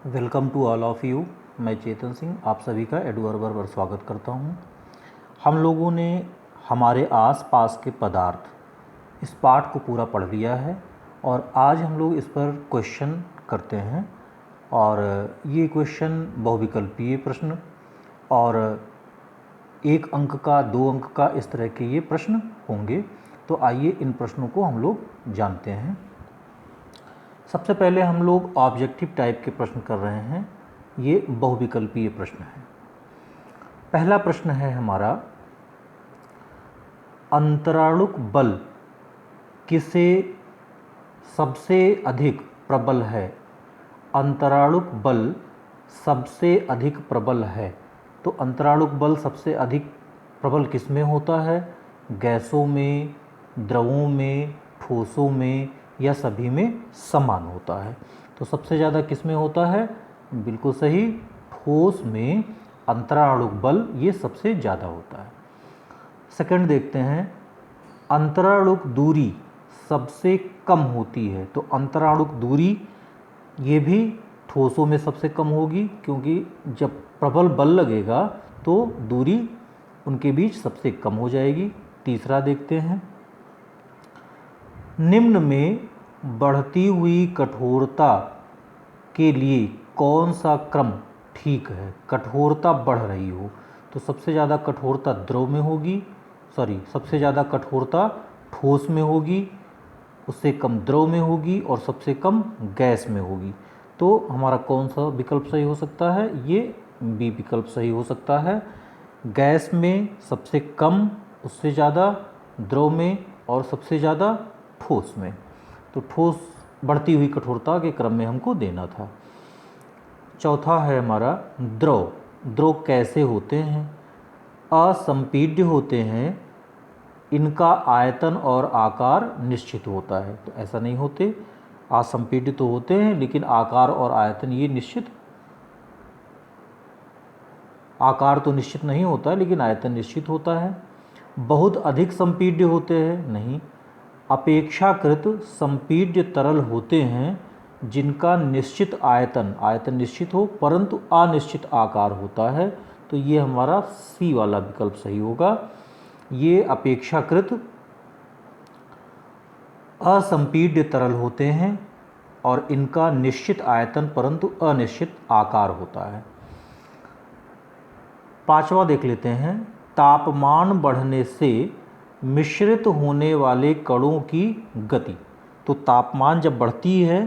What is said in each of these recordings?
Welcome to all of you. मैं चेतन सिंह आप सभी का एडवर्बर पर स्वागत करता हूं। हम लोगों ने हमारे आसपास के पदार्थ इस पाठ को पूरा पढ़ लिया है और आज हम लोग इस पर क्वेश्चन करते हैं। और ये क्वेश्चन बहुविकल्पीय प्रश्न और 1 अंक का 2 अंक का इस तरह के ये प्रश्न होंगे। तो आइए इन प्रश्नों को हम लोग जानते हैं। सबसे पहले हम लोग ऑब्जेक्टिव टाइप के प्रश्न कर रहे हैं। ये बहुविकल्पीय प्रश्न है। पहला प्रश्न है हमारा, अंतराणुक बल किसे सबसे अधिक प्रबल है? अंतराणुक बल सबसे अधिक प्रबल है। तो अंतराणुक बल सबसे अधिक प्रबल किस में होता है? गैसों में, द्रवों में, ठोसों में या सभी में समान होता है। तो सबसे ज़्यादा किस में होता है? बिल्कुल सही, ठोस में अंतराणुक बल ये सबसे ज़्यादा होता है। सेकंड देखते हैं, अंतराणुक दूरी सबसे कम होती है। तो अंतराणुक दूरी ये भी ठोसों में सबसे कम होगी, क्योंकि जब प्रबल बल लगेगा तो दूरी उनके बीच सबसे कम हो जाएगी। तीसरा देखते हैं, निम्न में बढ़ती हुई कठोरता के लिए कौन सा क्रम ठीक है? कठोरता बढ़ रही हो तो सबसे ज़्यादा कठोरता द्रव में होगी, सबसे ज़्यादा कठोरता ठोस में होगी, उससे कम द्रव में होगी और सबसे कम गैस में होगी। तो हमारा कौन सा विकल्प सही हो सकता है? ये बी विकल्प सही हो सकता है। गैस में सबसे कम, उससे ज़्यादा द्रव में और सबसे ज़्यादा ठोस में। तो ठोस बढ़ती हुई कठोरता के क्रम में हमको देना था। चौथा है हमारा, द्रव। द्रव कैसे होते हैं? असंपीड्य होते हैं, इनका आयतन और आकार निश्चित होता है। तो ऐसा नहीं होते, असंपीड्य तो होते हैं लेकिन आकार और आयतन ये निश्चित, आकार तो निश्चित नहीं होता लेकिन आयतन निश्चित होता है। बहुत अधिक संपीड्य होते हैं, नहीं। अपेक्षाकृत संपीड्य तरल होते हैं जिनका निश्चित आयतन निश्चित हो परंतु अनिश्चित आकार होता है। तो ये हमारा सी वाला विकल्प सही होगा। ये अपेक्षाकृत असंपीड्य तरल होते हैं और इनका निश्चित आयतन परंतु अनिश्चित आकार होता है। पांचवा देख लेते हैं, तापमान बढ़ने से मिश्रित होने वाले कणों की गति। तो तापमान जब बढ़ती है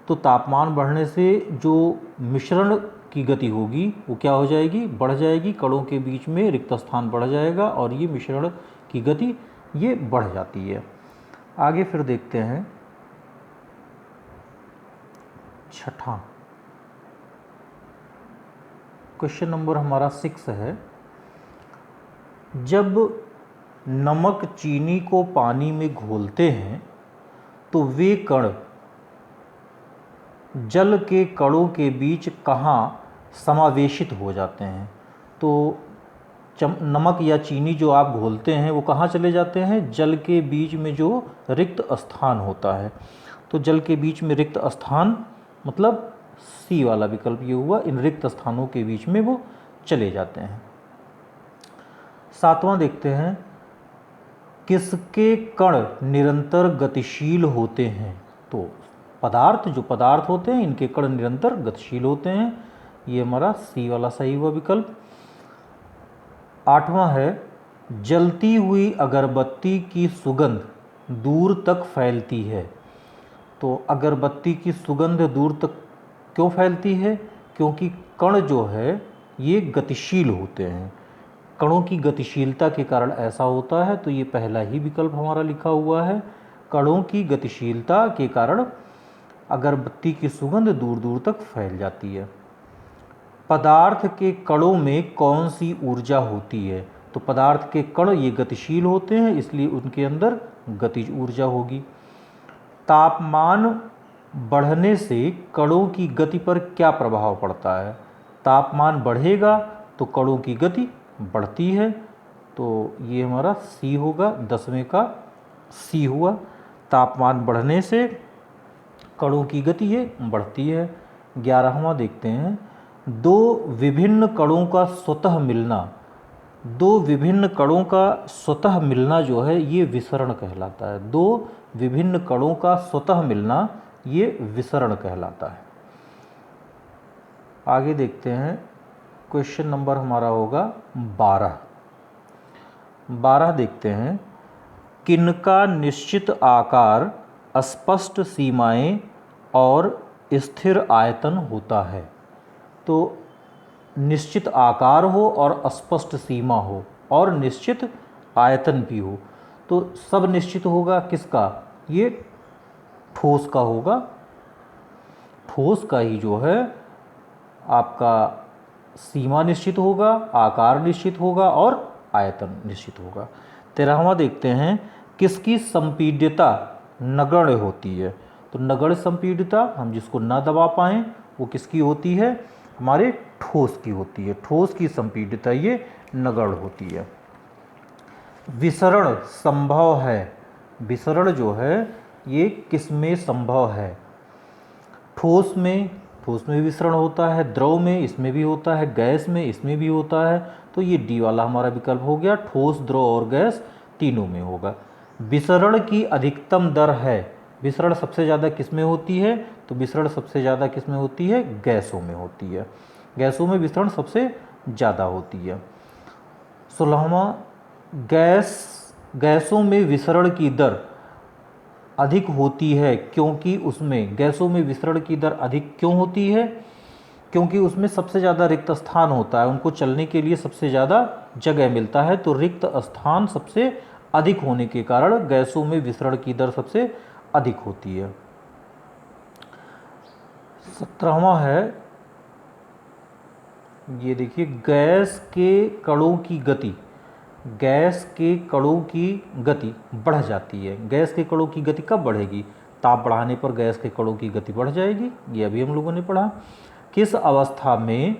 तो तापमान बढ़ने से जो मिश्रण की गति होगी वो क्या हो जाएगी? बढ़ जाएगी। कणों के बीच में रिक्त स्थान बढ़ जाएगा और ये मिश्रण की गति ये बढ़ जाती है। आगे फिर देखते हैं छठा क्वेश्चन नंबर हमारा 6 है, जब नमक चीनी को पानी में घोलते हैं तो वे कण जल के कणों के बीच कहाँ समावेशित हो जाते हैं? तो नमक या चीनी जो आप घोलते हैं वो कहाँ चले जाते हैं? जल के बीच में जो रिक्त स्थान होता है। तो जल के बीच में रिक्त स्थान मतलब सी वाला विकल्प ये हुआ, इन रिक्त स्थानों के बीच में वो चले जाते हैं। सातवां देखते हैं, किसके कण निरंतर गतिशील होते हैं? तो जो पदार्थ होते हैं इनके कण निरंतर गतिशील होते हैं। ये हमारा सी वाला सही हुआ विकल्प। आठवां है, जलती हुई अगरबत्ती की सुगंध दूर तक फैलती है। तो अगरबत्ती की सुगंध दूर तक क्यों फैलती है? क्योंकि कण जो है ये गतिशील होते हैं, कणों की गतिशीलता के कारण ऐसा होता है। तो ये पहला ही विकल्प हमारा लिखा हुआ है, कणों की गतिशीलता के कारण अगरबत्ती की सुगंध दूर दूर तक फैल जाती है। पदार्थ के कणों में कौन सी ऊर्जा होती है? तो पदार्थ के कण ये गतिशील होते हैं इसलिए उनके अंदर गतिज ऊर्जा होगी। तापमान बढ़ने से कणों की गति पर क्या प्रभाव पड़ता है? तापमान बढ़ेगा तो कणों की गति बढ़ती है। तो ये हमारा सी होगा, 10वें का सी हुआ। तापमान बढ़ने से कणों की गति ये बढ़ती है। 11वां देखते हैं, दो विभिन्न कणों का स्वतः मिलना, दो विभिन्न कणों का स्वतः मिलना जो है ये विसरण कहलाता है। दो विभिन्न कणों का स्वतः मिलना ये विसरण कहलाता है। आगे देखते हैं, क्वेश्चन नंबर हमारा होगा 12। 12 देखते हैं, किनका निश्चित आकार, स्पष्ट सीमाएं और स्थिर आयतन होता है। तो निश्चित आकार हो और स्पष्ट सीमा हो और निश्चित आयतन भी हो, तो सब निश्चित होगा किसका, ये ठोस का होगा। ठोस का ही जो है आपका सीमा निश्चित होगा, आकार निश्चित होगा और आयतन निश्चित होगा। 13वां देखते हैं, किसकी संपीड्यता नगण्य होती है। तो नगण्य संपीड्यता, हम जिसको ना दबा पाएँ वो किसकी होती है, हमारे ठोस की होती है। ठोस की संपीड्यता ये नगण्य होती है। विसरण संभव है, विसरण जो है ये किसमें संभव है, ठोस में, ठोस में विसरण होता है, द्रव में इसमें भी होता है, गैस में इसमें भी होता है। तो ये डी वाला हमारा विकल्प हो गया, ठोस, द्रव और गैस तीनों में होगा। विसरण की अधिकतम दर है, विसरण सबसे ज़्यादा किस में होती है, तो विसरण सबसे ज़्यादा किस में होती है, गैसों में होती है। गैसों में विसरण सबसे ज़्यादा होती है। 16वां, गैसों में विसरण की दर अधिक होती है, क्योंकि उसमें, गैसों में विसरण की दर अधिक क्यों होती है, क्योंकि उसमें सबसे ज़्यादा रिक्त स्थान होता है, उनको चलने के लिए सबसे ज़्यादा जगह मिलता है। तो रिक्त स्थान सबसे अधिक होने के कारण गैसों में विसरण की दर सबसे अधिक होती है। 17वां है, ये देखिए, गैस के कणों की गति, गैस के कणों की गति बढ़ जाती है। गैस के कणों की गति कब बढ़ेगी, ताप बढ़ाने पर गैस के कणों की गति बढ़ जाएगी, ये अभी हम लोगों ने पढ़ा। किस अवस्था में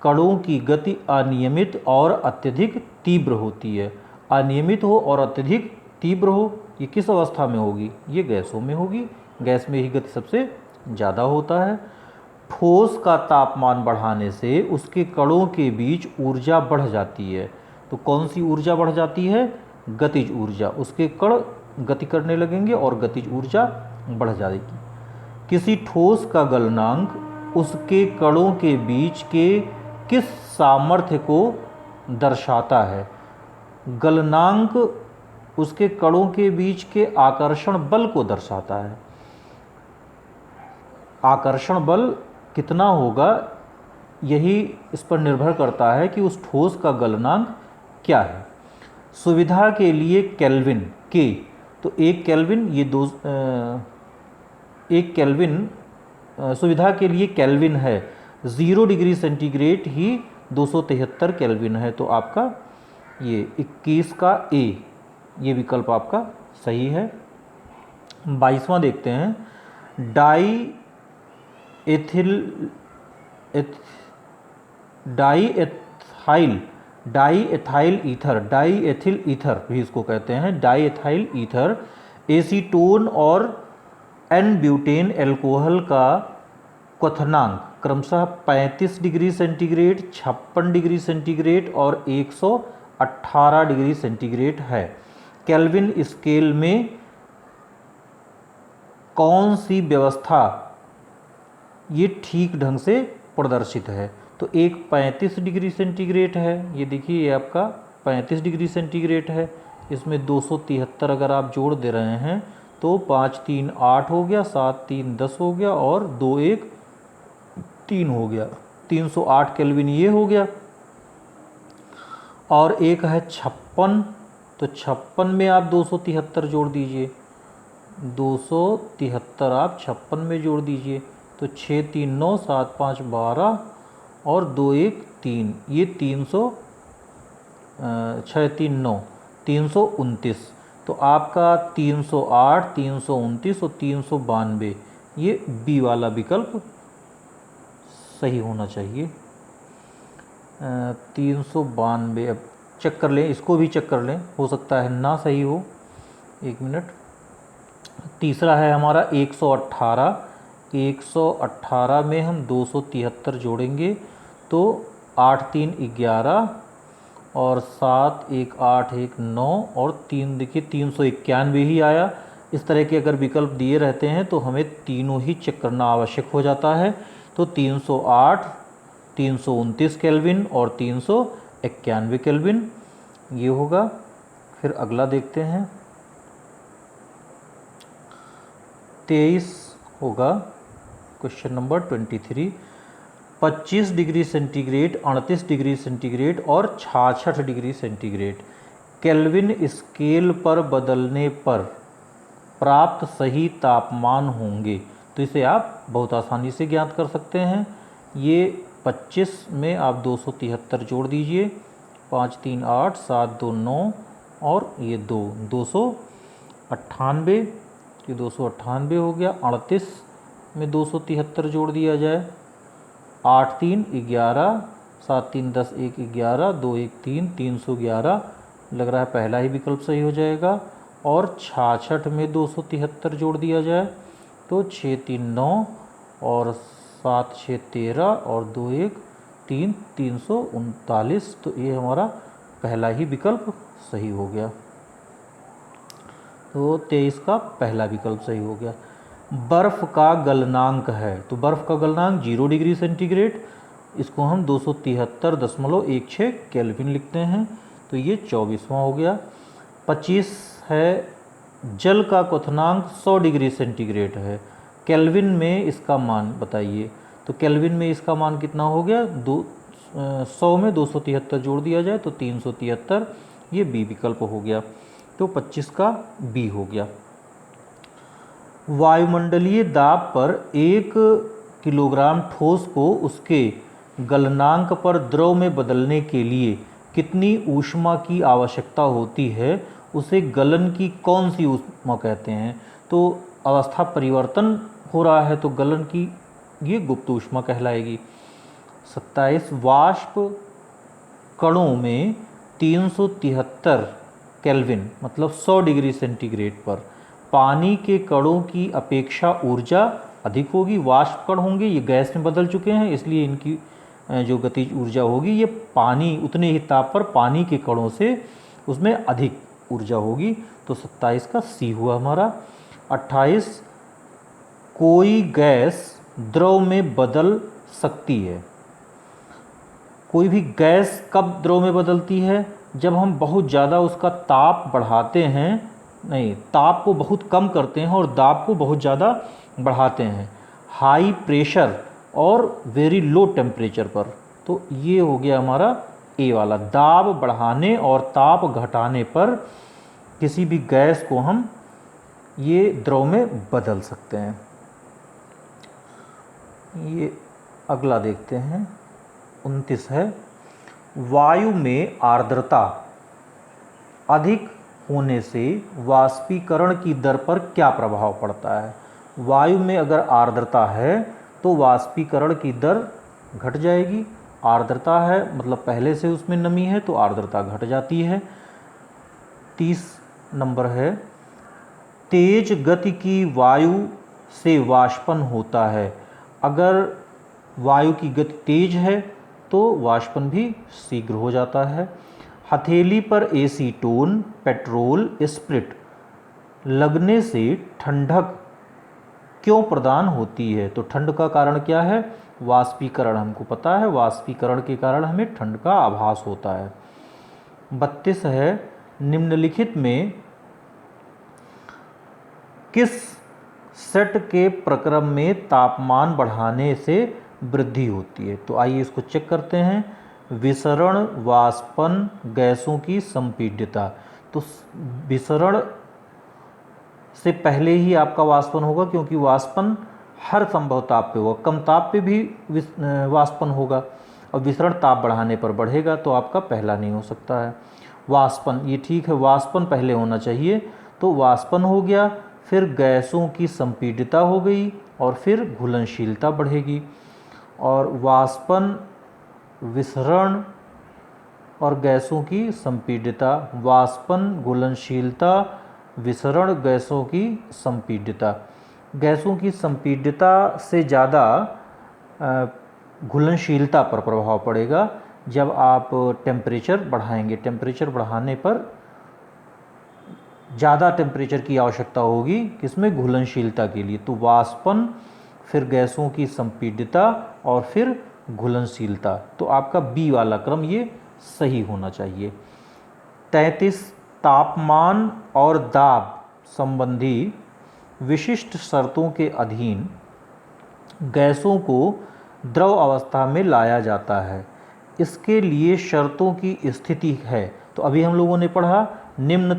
कणों की गति अनियमित और अत्यधिक तीव्र होती है। अनियमित हो और अत्यधिक तीव्र हो, ये किस अवस्था में होगी, ये गैसों में होगी। गैस में ही गति सबसे ज़्यादा होता है। ठोस का तापमान बढ़ाने से उसके कणों के बीच ऊर्जा बढ़ जाती है। तो कौन सी ऊर्जा बढ़ जाती है, गतिज ऊर्जा, उसके कण गति करने लगेंगे और गतिज ऊर्जा बढ़ जाएगी। किसी ठोस का गलनांक उसके कणों के बीच के किस सामर्थ्य को दर्शाता है। गलनांक उसके कणों के बीच के आकर्षण बल को दर्शाता है। आकर्षण बल कितना होगा, यही इस पर निर्भर करता है कि उस ठोस का गलनांक क्या है। सुविधा के लिए केल्विन के, तो एक केल्विन, ये एक केल्विन सुविधा के लिए केल्विन है। 0 डिग्री सेंटीग्रेड ही 273 केल्विन है। तो आपका ये 21 का ए, ये विकल्प आपका सही है। 22वां देखते हैं, डाईएथाइल ईथर भी इसको कहते हैं, डाईएथाइल ईथर एसीटोन और एन ब्यूटेन एल्कोहल का क्वथनांक क्रमशः 35 डिग्री सेंटीग्रेड, 56 डिग्री सेंटीग्रेड और 118 डिग्री सेंटीग्रेड है। केल्विन स्केल में कौन सी व्यवस्था ये ठीक ढंग से प्रदर्शित है। तो एक 35 डिग्री सेंटीग्रेड है, ये देखिए, ये आपका 35 डिग्री सेंटीग्रेड है। इसमें 273 अगर आप जोड़ दे रहे हैं तो 5 3 8 हो गया, 7 3 10 हो गया और 2 1 3 हो गया, 308 केल्विन ये हो गया। और एक है 56, तो 56 में आप 273 जोड़ दीजिए, 273 आप 56 में जोड़ दीजिए, तो 6 3 9 7 5 12 और 2 1 3, ये 6 3 9 329। तो आपका 308, 329 और 392, ये बी वाला विकल्प सही होना चाहिए। 392, अब चेक कर लें, इसको भी चेक कर लें, हो सकता है ना सही हो, 1 मिनट। तीसरा है हमारा 118, 118 में हम 273 जोड़ेंगे तो 8 3 11 और 7 1 8 1 9 और 3 देखिए 391 ही आया। इस तरह के अगर विकल्प दिए रहते हैं तो हमें तीनों ही चेक करना आवश्यक हो जाता है। तो 308 329 केल्विन और 391 केल्विन ये होगा। फिर अगला देखते हैं 23 होगा question number 23। 25 degree centigrade, 38 degree centigrade और 66 डिग्री सेंटीग्रेड केल्विन स्केल पर बदलने पर प्राप्त सही तापमान होंगे। तो इसे आप बहुत आसानी से ज्ञात कर सकते हैं। ये 25 में आप 273 जोड़ दीजिए, 5 3 8 7 2 9 और ये 298, ये 298 हो गया। 38 में 273 जोड़ दिया जाए, 8 3 11 7 3 10 1 11 2 1 3 311 लग रहा है पहला ही विकल्प सही हो जाएगा। और 66 में 273 जोड़ दिया जाए तो 6 3 9 और 7 6 13 और 2 1 3 339। तो ये हमारा पहला ही विकल्प सही हो गया। तो 23 का पहला विकल्प सही हो गया। बर्फ़ का गलनांक है, तो बर्फ़ का गलनांक 0 डिग्री सेंटीग्रेड, इसको हम 273.16 केल्विन लिखते हैं। तो ये 24वां हो गया। 25 है जल का क्वथनांक 100 डिग्री सेंटीग्रेड है, केल्विन में इसका मान बताइए। तो केल्विन में इसका मान कितना हो गया, 100 में 273 जोड़ दिया जाए तो 373, ये बी विकल्प हो गया। तो 25 का बी हो गया। वायुमंडलीय दाब पर 1 किलोग्राम ठोस को उसके गलनांक पर द्रव में बदलने के लिए कितनी ऊष्मा की आवश्यकता होती है, उसे गलन की कौन सी ऊष्मा कहते हैं। तो अवस्था परिवर्तन हो रहा है तो गलन की ये गुप्त ऊष्मा कहलाएगी। 27 वाष्प कणों में 373 केल्विन मतलब 100 डिग्री सेंटीग्रेड पर पानी के कणों की अपेक्षा ऊर्जा अधिक होगी। वाष्प कण होंगे, ये गैस में बदल चुके हैं, इसलिए इनकी जो गतिज ऊर्जा होगी ये पानी उतने ही ताप पर पानी के कणों से उसमें अधिक ऊर्जा होगी। तो 27 का सी हुआ हमारा। 28 कोई गैस द्रव में बदल सकती है। कोई भी गैस कब द्रव में बदलती है, जब हम बहुत ज़्यादा उसका ताप बढ़ाते हैं, नहीं ताप को बहुत कम करते हैं और दाब को बहुत ज़्यादा बढ़ाते हैं, हाई प्रेशर और वेरी लो टेम्परेचर पर। तो ये हो गया हमारा ए वाला, दाब बढ़ाने और ताप घटाने पर किसी भी गैस को हम ये द्रव में बदल सकते हैं। ये अगला देखते हैं 29 है वायु में आर्द्रता अधिक होने से वाष्पीकरण की दर पर क्या प्रभाव पड़ता है। वायु में अगर आर्द्रता है तो वाष्पीकरण की दर घट जाएगी। आर्द्रता है मतलब पहले से उसमें नमी है तो आर्द्रता घट जाती है। 30 नंबर है तेज गति की वायु से वाष्पन होता है। अगर वायु की गति तेज है तो वाष्पन भी शीघ्र हो जाता है। हथेली पर एसीटोन पेट्रोल स्प्रिट लगने से ठंडक क्यों प्रदान होती है। तो ठंड का कारण क्या है, वाष्पीकरण, हमको पता है वाष्पीकरण के कारण हमें ठंड का आभास होता है। 32 है निम्नलिखित में किस सेट के प्रक्रम में तापमान बढ़ाने से वृद्धि होती है। तो आइए इसको चेक करते हैं। विसरण, वाष्पन, गैसों की संपीड्यता। तो विसरण से पहले ही आपका वाष्पन होगा, क्योंकि वाष्पन हर संभव ताप पे होगा, कम ताप पे भी वाष्पन होगा, और विसरण ताप बढ़ाने पर बढ़ेगा, तो आपका पहला नहीं हो सकता है। वाष्पन ये ठीक है, वाष्पन पहले होना चाहिए, तो वाष्पन हो गया, फिर गैसों की संपीड्यता हो गई और फिर घुलनशीलता बढ़ेगी। और वाष्पन, विसरण और गैसों की संपीड्यता, वाष्पन, घुलनशीलता, विसरण, गैसों की संपीड्यता, गैसों की संपीड्यता से ज़्यादा घुलनशीलता पर प्रभाव पड़ेगा जब आप टेम्परेचर बढ़ाएंगे। टेम्परेचर बढ़ाने पर ज़्यादा टेम्परेचर की आवश्यकता होगी किसमें, घुलनशीलता के लिए। तो वाष्पन, फिर गैसों की संपीड्यता और फिर घुलनशीलता। तो आपका बी वाला क्रम ये सही होना चाहिए। 33 तापमान और दाब संबंधी विशिष्ट शर्तों के अधीन गैसों को द्रव अवस्था में लाया जाता है। इसके लिए शर्तों की स्थिति है। तो अभी हम लोगों ने पढ़ा निम्न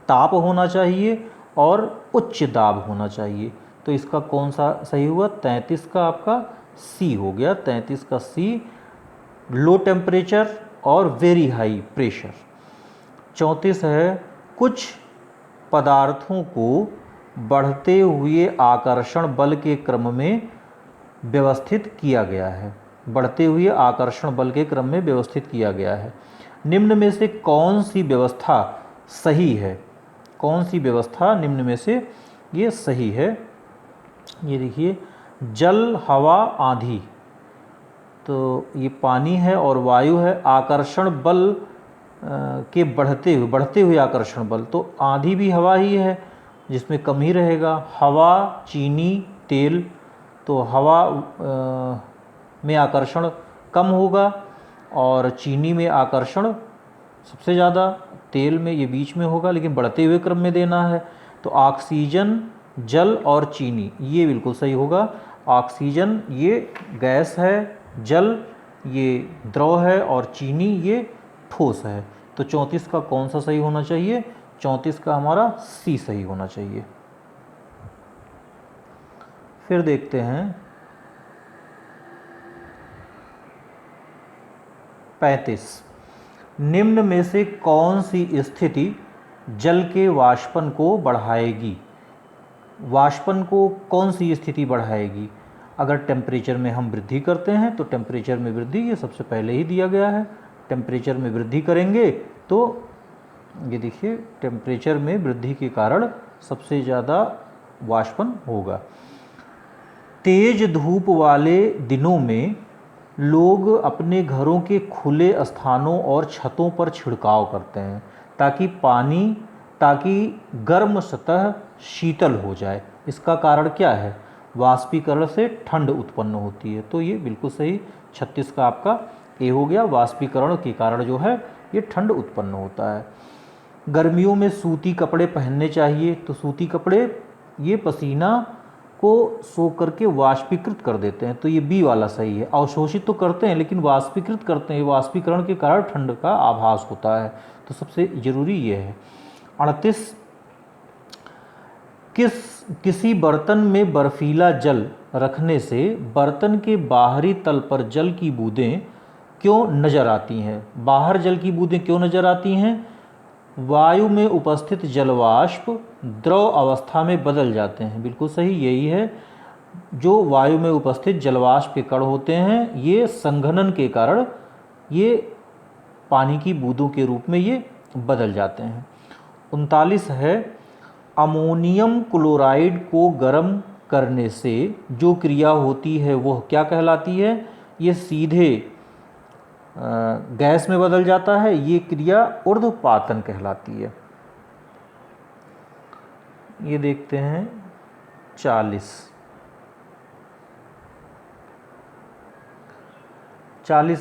ताप होना चाहिए और उच्च दाब होना चाहिए। तो इसका कौन सा सही हुआ, 33 का आपका सी हो गया। 33 का सी, लो टेम्परेचर और वेरी हाई प्रेशर। 34 है कुछ पदार्थों को बढ़ते हुए आकर्षण बल के क्रम में व्यवस्थित किया गया है। बढ़ते हुए आकर्षण बल के क्रम में व्यवस्थित किया गया है। निम्न में से कौन सी व्यवस्था सही है, कौन सी व्यवस्था निम्न में से ये सही है। ये देखिए, जल, हवा, आंधी, तो ये पानी है और वायु है। आकर्षण बल के बढ़ते हुए आकर्षण बल, तो आंधी भी हवा ही है जिसमें कम ही रहेगा। हवा, चीनी, तेल, तो हवा में आकर्षण कम होगा और चीनी में आकर्षण सबसे ज़्यादा, तेल में ये बीच में होगा लेकिन बढ़ते हुए क्रम में देना है। तो ऑक्सीजन, जल और चीनी ये बिल्कुल सही होगा। ऑक्सीजन ये गैस है, जल ये द्रव है और चीनी ये ठोस है। तो 34 का कौन सा सही होना चाहिए, 34 का हमारा सी सही होना चाहिए। फिर देखते हैं 35, निम्न में से कौन सी स्थिति जल के वाष्पन को बढ़ाएगी। वाष्पन को कौन सी स्थिति बढ़ाएगी। अगर टेम्परेचर में हम वृद्धि करते हैं तो टेम्परेचर में वृद्धि ये सबसे पहले ही दिया गया है। टेम्परेचर में वृद्धि करेंगे तो ये देखिए टेम्परेचर में वृद्धि के कारण सबसे ज़्यादा वाष्पन होगा। तेज धूप वाले दिनों में लोग अपने घरों के खुले स्थानों और छतों पर छिड़काव करते हैं ताकि गर्म सतह शीतल हो जाए। इसका कारण क्या है, वाष्पीकरण से ठंड उत्पन्न होती है। तो ये बिल्कुल सही, 36 का आपका ए हो गया। वाष्पीकरण के कारण जो है ये ठंड उत्पन्न होता है। गर्मियों में सूती कपड़े पहनने चाहिए। तो सूती कपड़े ये पसीना को सोख करके वाष्पीकृत कर देते हैं। तो ये बी वाला सही है। अवशोषित तो करते हैं लेकिन वाष्पीकृत करते हैं, वाष्पीकरण के कारण ठंड का आभास होता है। तो सबसे ज़रूरी ये है। 38, किसी बर्तन में बर्फीला जल रखने से बर्तन के बाहरी तल पर जल की बूंदें क्यों नज़र आती हैं। बाहर जल की बूंदें क्यों नज़र आती हैं, वायु में उपस्थित जलवाष्प द्रव अवस्था में बदल जाते हैं। बिल्कुल सही, यही है। जो वायु में उपस्थित जलवाष्प के कण होते हैं ये संघनन के कारण ये पानी की बूंदों के रूप में ये बदल जाते हैं। 39 है, अमोनियम क्लोराइड को गर्म करने से जो क्रिया होती है वह क्या कहलाती है। ये सीधे गैस में बदल जाता है। ये क्रिया ऊर्ध्वपातन कहलाती है। ये देखते हैं 40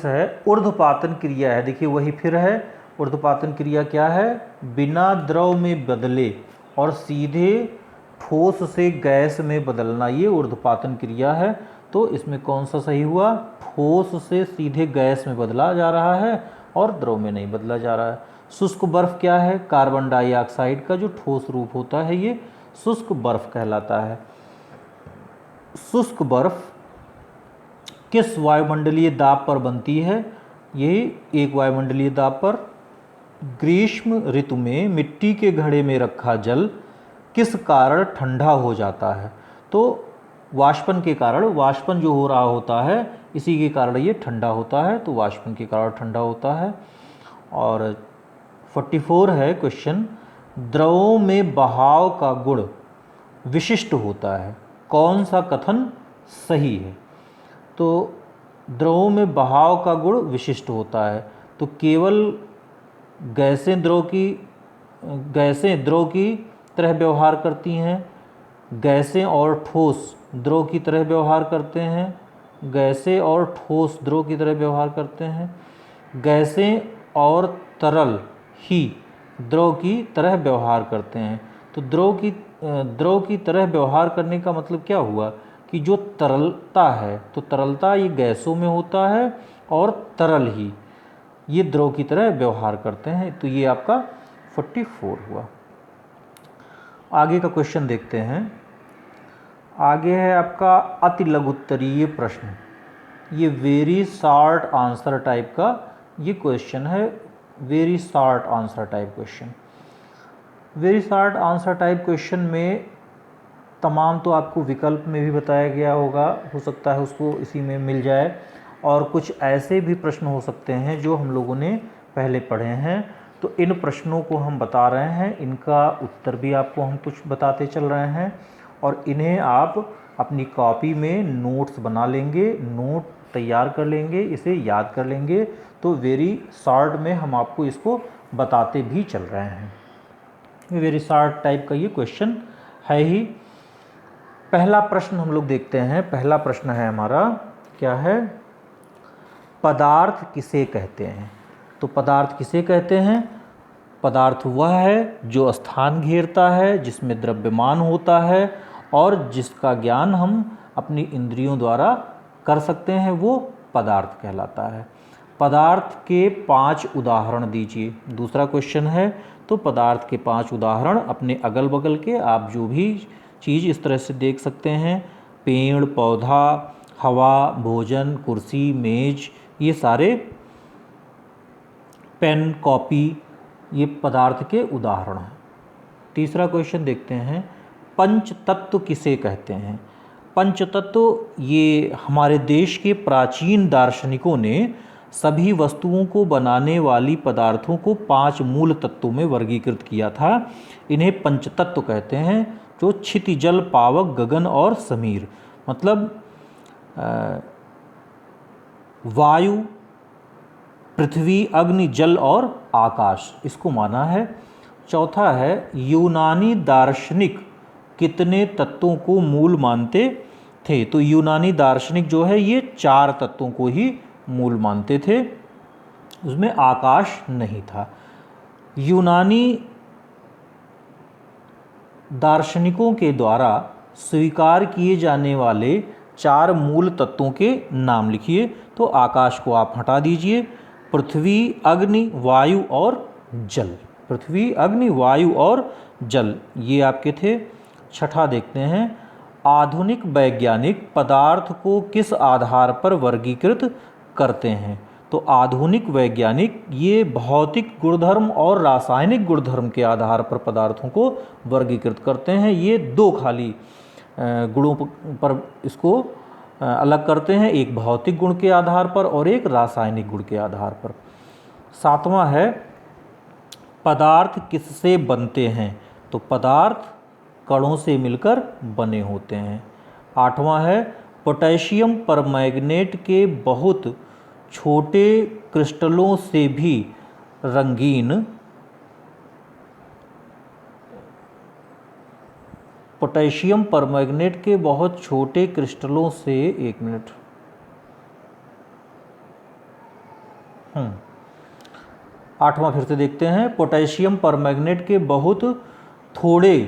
है, ऊर्ध्वपातन क्रिया है। देखिए वही फिर है, ऊर्ध्वपातन क्रिया क्या है, बिना द्रव में बदले और सीधे ठोस से गैस में बदलना, ये ऊर्ध्वपातन क्रिया है। तो इसमें कौन सा सही हुआ, ठोस से सीधे गैस में बदला जा रहा है और द्रव में नहीं बदला जा रहा है। शुष्क बर्फ क्या है, कार्बन डाइऑक्साइड का जो ठोस रूप होता है ये शुष्क बर्फ कहलाता है। शुष्क बर्फ किस वायुमंडलीय दाब पर बनती है, यही एक वायुमंडलीय दाब पर। ग्रीष्म ऋतु में मिट्टी के घड़े में रखा जल किस कारण ठंडा हो जाता है। तो वाष्पन के कारण, वाष्पन जो हो रहा होता है इसी के कारण ये ठंडा होता है। तो वाष्पन के कारण ठंडा होता है। और 44 है क्वेश्चन, द्रवों में बहाव का गुण विशिष्ट होता है। कौन सा कथन सही है? तो द्रवों में बहाव का गुण विशिष्ट होता है, तो केवल गैसें द्रव की तरह व्यवहार करती हैं, गैसें और ठोस द्रव की तरह व्यवहार करते हैं, गैसें और ठोस द्रव की तरह व्यवहार करते हैं, गैसें और तरल ही द्रव की तरह व्यवहार करते हैं। तो द्रव की तरह व्यवहार करने का मतलब क्या हुआ कि जो तरलता है, तो तरलता ये गैसों में होता है और तरल ही ये द्रव की तरह व्यवहार करते हैं। तो ये आपका 44 हुआ। आगे का क्वेश्चन देखते हैं। आगे है आपका अति लघुत्तरीय प्रश्न। ये वेरी शॉर्ट आंसर टाइप का ये क्वेश्चन है, very short answer type question. Very short answer type question में तमाम तो आपको विकल्प में भी बताया गया होगा, हो सकता है उसको इसी में मिल जाए, और कुछ ऐसे भी प्रश्न हो सकते हैं जो हम लोगों ने पहले पढ़े हैं। तो इन प्रश्नों को हम बता रहे हैं, इनका उत्तर भी आपको हम कुछ बताते चल रहे हैं, और इन्हें आप अपनी कॉपी में नोट्स बना लेंगे, नोट तैयार कर लेंगे, इसे याद कर लेंगे। तो वेरी शॉर्ट में हम आपको इसको बताते भी चल रहे हैं। वेरी शॉर्ट टाइप का ये क्वेश्चन है ही। पहला प्रश्न हम लोग देखते हैं। पहला प्रश्न है हमारा, क्या है? पदार्थ किसे कहते हैं? तो पदार्थ किसे कहते हैं? पदार्थ वह है जो स्थान घेरता है, जिसमें द्रव्यमान होता है और जिसका ज्ञान हम अपनी इंद्रियों द्वारा कर सकते हैं, वो पदार्थ कहलाता है। पदार्थ के 5 उदाहरण दीजिए। दूसरा क्वेश्चन है, तो पदार्थ के 5 उदाहरण अपने अगल बगल के आप जो भी चीज़ इस तरह से देख सकते हैं, पेड़ पौधा, हवा, भोजन, कुर्सी, मेज, ये सारे, पेन, कॉपी, ये पदार्थ के उदाहरण हैं। तीसरा क्वेश्चन देखते हैं, पंच तत्व किसे कहते हैं? पंच तत्व ये हमारे देश के प्राचीन दार्शनिकों ने सभी वस्तुओं को बनाने वाली पदार्थों को 5 मूल तत्वों में वर्गीकृत किया था। इन्हें पंच तत्व कहते हैं, जो क्षिति, जल, पावक, गगन और समीर, मतलब वायु, पृथ्वी, अग्नि, जल और आकाश, इसको माना है। चौथा है, यूनानी दार्शनिक कितने तत्वों को मूल मानते थे? तो यूनानी दार्शनिक जो है ये 4 तत्वों को ही मूल मानते थे, उसमें आकाश नहीं था। यूनानी दार्शनिकों के द्वारा स्वीकार किए जाने वाले 4 मूल तत्वों के नाम लिखिए। तो आकाश को आप हटा दीजिए, पृथ्वी, अग्नि, वायु और जल। पृथ्वी, अग्नि, वायु और जल, ये आपके थे। छठा देखते हैं, आधुनिक वैज्ञानिक पदार्थ को किस आधार पर वर्गीकृत करते हैं? तो आधुनिक वैज्ञानिक ये भौतिक गुणधर्म और रासायनिक गुणधर्म के आधार पर पदार्थों को वर्गीकृत करते हैं। ये 2 खाली गुणों पर इसको अलग करते हैं, एक भौतिक गुण के आधार पर और एक रासायनिक गुण के आधार पर। 7वां है, पदार्थ किससे बनते हैं? तो पदार्थ कणों से मिलकर बने होते हैं। 8वां है, पोटेशियम परमैंगनेट के बहुत छोटे क्रिस्टलों से भी रंगीन, पोटेशियम परमैंगनेट के बहुत छोटे क्रिस्टलों से, 1 मिनट, 8वां फिर से देखते हैं, पोटेशियम परमैंगनेट के बहुत थोड़े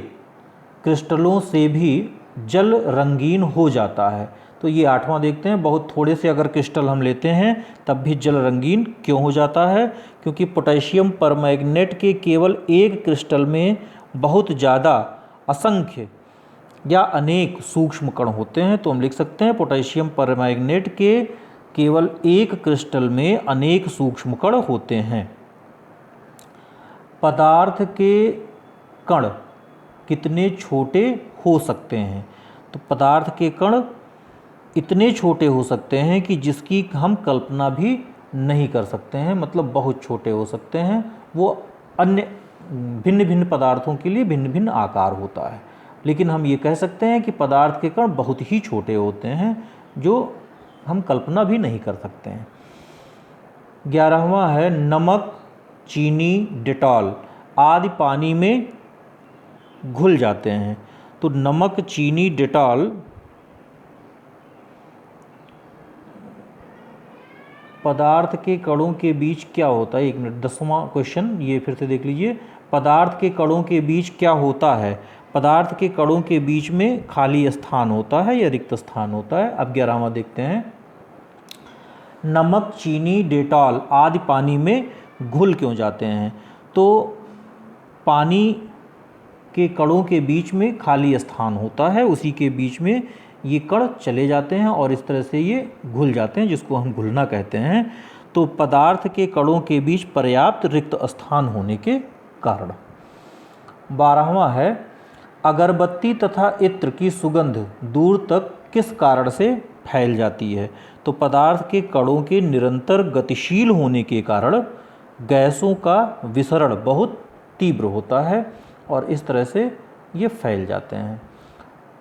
क्रिस्टलों से भी जल रंगीन हो जाता है। तो ये 8वां देखते हैं, बहुत थोड़े से अगर क्रिस्टल हम लेते हैं तब भी जल रंगीन क्यों हो जाता है? क्योंकि पोटेशियम परमैंगनेट के केवल एक क्रिस्टल में बहुत ज़्यादा असंख्य या अनेक सूक्ष्म कण होते हैं। तो हम लिख सकते हैं, पोटेशियम परमैंगनेट के केवल एक क्रिस्टल में अनेक सूक्ष्म कण होते हैं। पदार्थ के कण कितने छोटे हो सकते हैं? तो पदार्थ के कण इतने छोटे हो सकते हैं कि जिसकी हम कल्पना भी नहीं कर सकते हैं, मतलब बहुत छोटे हो सकते हैं। वो अन्य भिन्न भिन्न पदार्थों के लिए भिन्न भिन्न आकार होता है। लेकिन हम ये कह सकते हैं कि पदार्थ के कण बहुत ही छोटे होते हैं, जो हम कल्पना भी नहीं कर सकते हैं। 11वां है नमक, चीनी, डेटॉल आदि पानी में घुल जाते हैं। तो नमक, चीनी, डेटॉल पदार्थ के कणों के बीच क्या होता है? 1 मिनट, 10वां क्वेश्चन ये फिर से देख लीजिए। पदार्थ के कणों के बीच क्या होता है? पदार्थ के कणों के बीच में खाली स्थान होता है या रिक्त स्थान होता है? अब 11वां देखते हैं। नमक, चीनी, डेटॉल आदि पानी में घुल क्यों जाते हैं? तो पानी के कणों के बीच में खाली स्थान होता है, उसी के बीच में ये कण चले जाते हैं और इस तरह से ये घुल जाते हैं, जिसको हम घुलना कहते हैं। तो पदार्थ के कणों के बीच पर्याप्त रिक्त स्थान होने के कारण। 12वां है अगरबत्ती तथा इत्र की सुगंध दूर तक किस कारण से फैल जाती है? तो पदार्थ के कणों के निरंतर गतिशील होने के कारण गैसों का विसरण बहुत तीव्र होता है और इस तरह से ये फैल जाते हैं।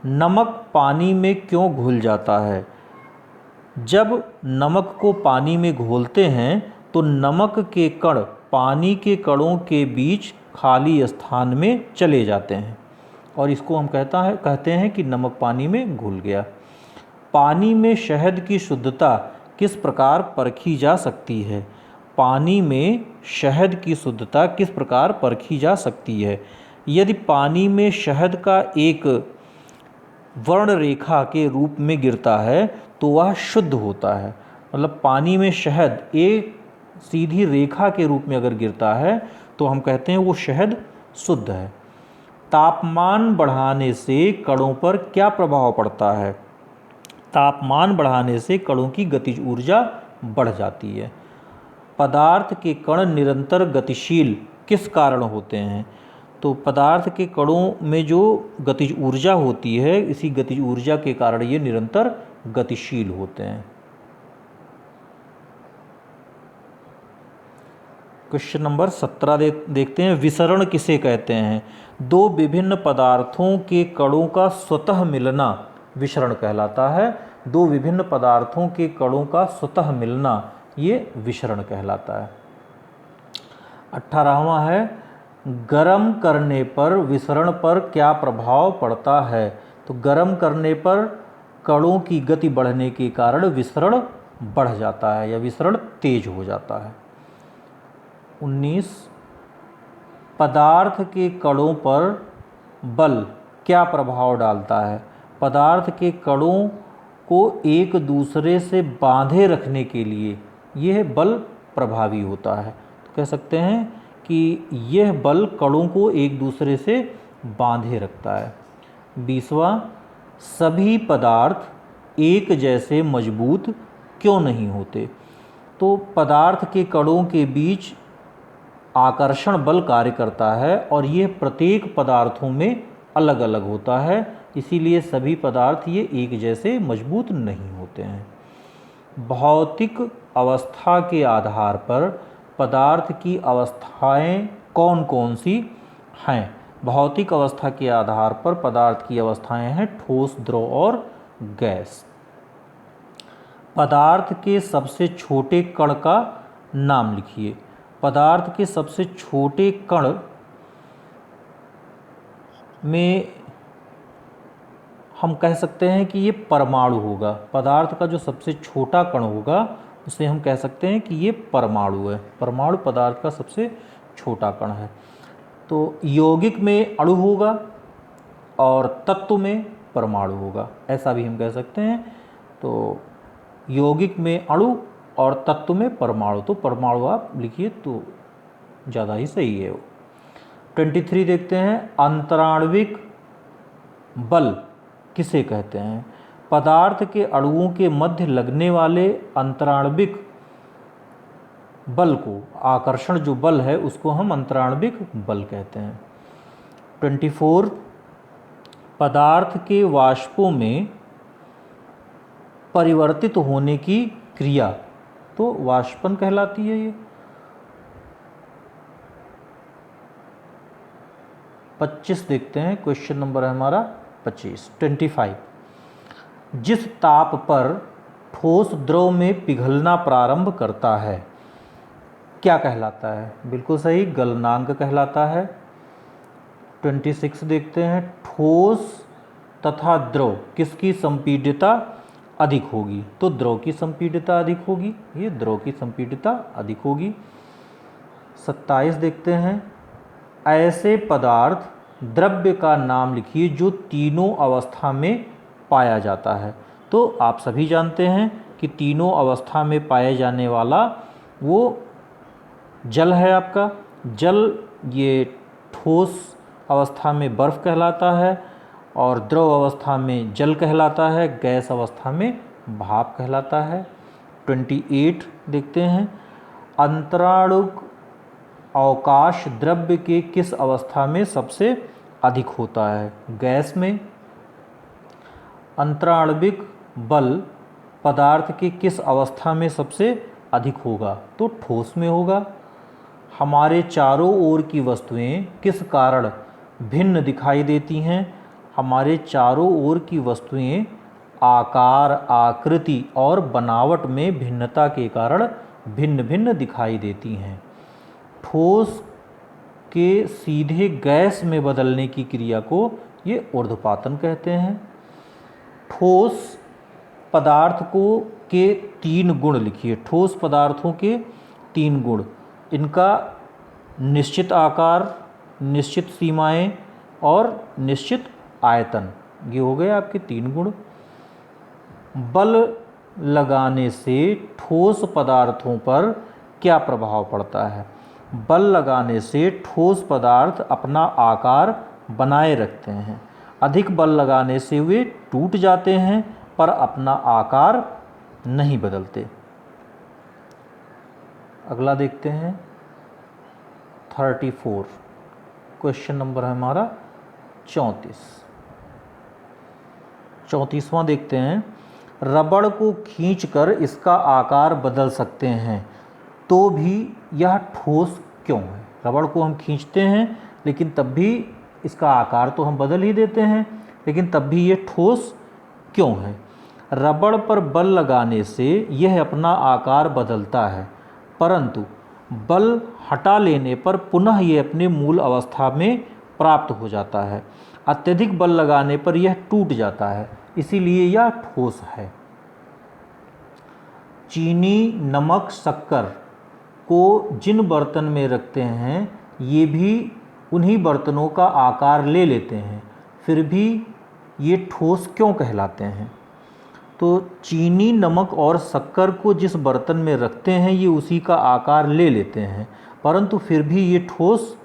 नमक पानी में क्यों घुल जाता है? जब नमक को पानी में घोलते हैं तो नमक के कण पानी के कणों के बीच खाली स्थान में चले जाते हैं और इसको हम कहते हैं कि नमक पानी में घुल गया। पानी में शहद की शुद्धता किस प्रकार परखी जा सकती है? पानी में शहद की शुद्धता किस प्रकार परखी जा सकती है? यदि पानी में शहद का एक वर्ण रेखा के रूप में गिरता है तो वह शुद्ध होता है। मतलब पानी में शहद एक सीधी रेखा के रूप में अगर गिरता है तो हम कहते हैं वो शहद शुद्ध है। तापमान बढ़ाने से कणों पर क्या प्रभाव पड़ता है? तापमान बढ़ाने से कणों की गतिज ऊर्जा बढ़ जाती है। पदार्थ के कण निरंतर गतिशील किस कारण होते हैं? तो पदार्थ के कणों में जो गतिज ऊर्जा होती है, इसी गतिज ऊर्जा के कारण ये निरंतर गतिशील होते हैं। क्वेश्चन नंबर 17 देखते हैं। विसरण किसे कहते हैं? दो विभिन्न पदार्थों के कणों का स्वतः मिलना विसरण कहलाता है। दो विभिन्न पदार्थों के कणों का स्वतः मिलना ये विसरण कहलाता है। 18वां है गर्म करने पर विसरण पर क्या प्रभाव पड़ता है? तो गर्म करने पर कणों की गति बढ़ने के कारण विसरण बढ़ जाता है या विसरण तेज हो जाता है। 19 पदार्थ के कणों पर बल क्या प्रभाव डालता है? पदार्थ के कणों को एक दूसरे से बांधे रखने के लिए यह बल प्रभावी होता है। तो कह सकते हैं कि यह बल कणों को एक दूसरे से बांधे रखता है। 20वां सभी पदार्थ एक जैसे मजबूत क्यों नहीं होते? तो पदार्थ के कणों के बीच आकर्षण बल कार्य करता है और यह प्रत्येक पदार्थों में अलग अलग होता है, इसीलिए सभी पदार्थ ये एक जैसे मजबूत नहीं होते हैं। भौतिक अवस्था के आधार पर पदार्थ की अवस्थाएं कौन कौन सी हैं? भौतिक अवस्था के आधार पर पदार्थ की अवस्थाएं हैं ठोस, द्रव और गैस। पदार्थ के सबसे छोटे कण का नाम लिखिए। पदार्थ के सबसे छोटे कण में हम कह सकते हैं कि ये परमाणु होगा। पदार्थ का जो सबसे छोटा कण होगा उसे हम कह सकते हैं कि ये परमाणु है। परमाणु पदार्थ का सबसे छोटा कण है। तो यौगिक में अणु होगा और तत्व में परमाणु होगा, ऐसा भी हम कह सकते हैं। तो यौगिक में अणु और तत्व में परमाणु, तो परमाणु आप लिखिए तो ज़्यादा ही सही है। 23 देखते हैं। अंतराण्विक बल किसे कहते हैं? पदार्थ के अणुओं के मध्य लगने वाले अंतराण्विक बल को, आकर्षण जो बल है उसको हम अंतराण्विक बल कहते हैं। 24 पदार्थ के वाष्पों में परिवर्तित होने की क्रिया तो वाष्पन कहलाती है ये। 25 देखते हैं, क्वेश्चन नंबर है हमारा 25। जिस ताप पर ठोस द्रव में पिघलना प्रारंभ करता है क्या कहलाता है? बिल्कुल सही, गलनांक कहलाता है। 26 देखते हैं, ठोस तथा द्रव किसकी संपीड्यता अधिक होगी? तो द्रव की संपीड्यता अधिक होगी, ये द्रव की संपीड्यता अधिक होगी। 27 देखते हैं, ऐसे पदार्थ द्रव्य का नाम लिखिए जो तीनों अवस्था में पाया जाता है। तो आप सभी जानते हैं कि तीनों अवस्था में पाए जाने वाला वो जल है आपका। जल ये ठोस अवस्था में बर्फ़ कहलाता है और द्रव अवस्था में जल कहलाता है, गैस अवस्था में भाप कहलाता है। 28 देखते हैं, अंतराणुक अवकाश द्रव्य के किस अवस्था में सबसे अधिक होता है? गैस में। अंतराण्विक बल पदार्थ के किस अवस्था में सबसे अधिक होगा? तो ठोस में होगा। हमारे चारों ओर की वस्तुएं किस कारण भिन्न दिखाई देती हैं? हमारे चारों ओर की वस्तुएं आकार, आकृति और बनावट में भिन्नता के कारण भिन्न भिन्न दिखाई देती हैं। ठोस के सीधे गैस में बदलने की क्रिया को ये ऊर्ध्वपातन कहते हैं। ठोस पदार्थ के 3 गुण लिखिए। ठोस पदार्थों के 3 गुण, इनका निश्चित आकार, निश्चित सीमाएं और निश्चित आयतन, ये हो गए आपके 3 गुण। बल लगाने से ठोस पदार्थों पर क्या प्रभाव पड़ता है? बल लगाने से ठोस पदार्थ अपना आकार बनाए रखते हैं। अधिक बल लगाने से वे टूट जाते हैं पर अपना आकार नहीं बदलते। अगला देखते हैं 34, क्वेश्चन नंबर है हमारा 34वां देखते हैं, रबड़ को खींचकर इसका आकार बदल सकते हैं तो भी यह ठोस क्यों है? रबड़ को हम खींचते हैं लेकिन तब भी इसका आकार तो हम बदल ही देते हैं, लेकिन तब भी ये ठोस क्यों है? रबड़ पर बल लगाने से यह अपना आकार बदलता है परंतु बल हटा लेने पर पुनः ये अपने मूल अवस्था में प्राप्त हो जाता है। अत्यधिक बल लगाने पर यह टूट जाता है, इसीलिए यह ठोस है। चीनी, नमक, शक्कर को जिन बर्तन में रखते हैं ये भी उन्हीं बर्तनों का आकार ले लेते हैं, फिर भी ये ठोस क्यों कहलाते हैं? तो चीनी, नमक और शक्कर को जिस बर्तन में रखते हैं ये उसी का आकार ले लेते हैं, परंतु फिर भी ये ठोस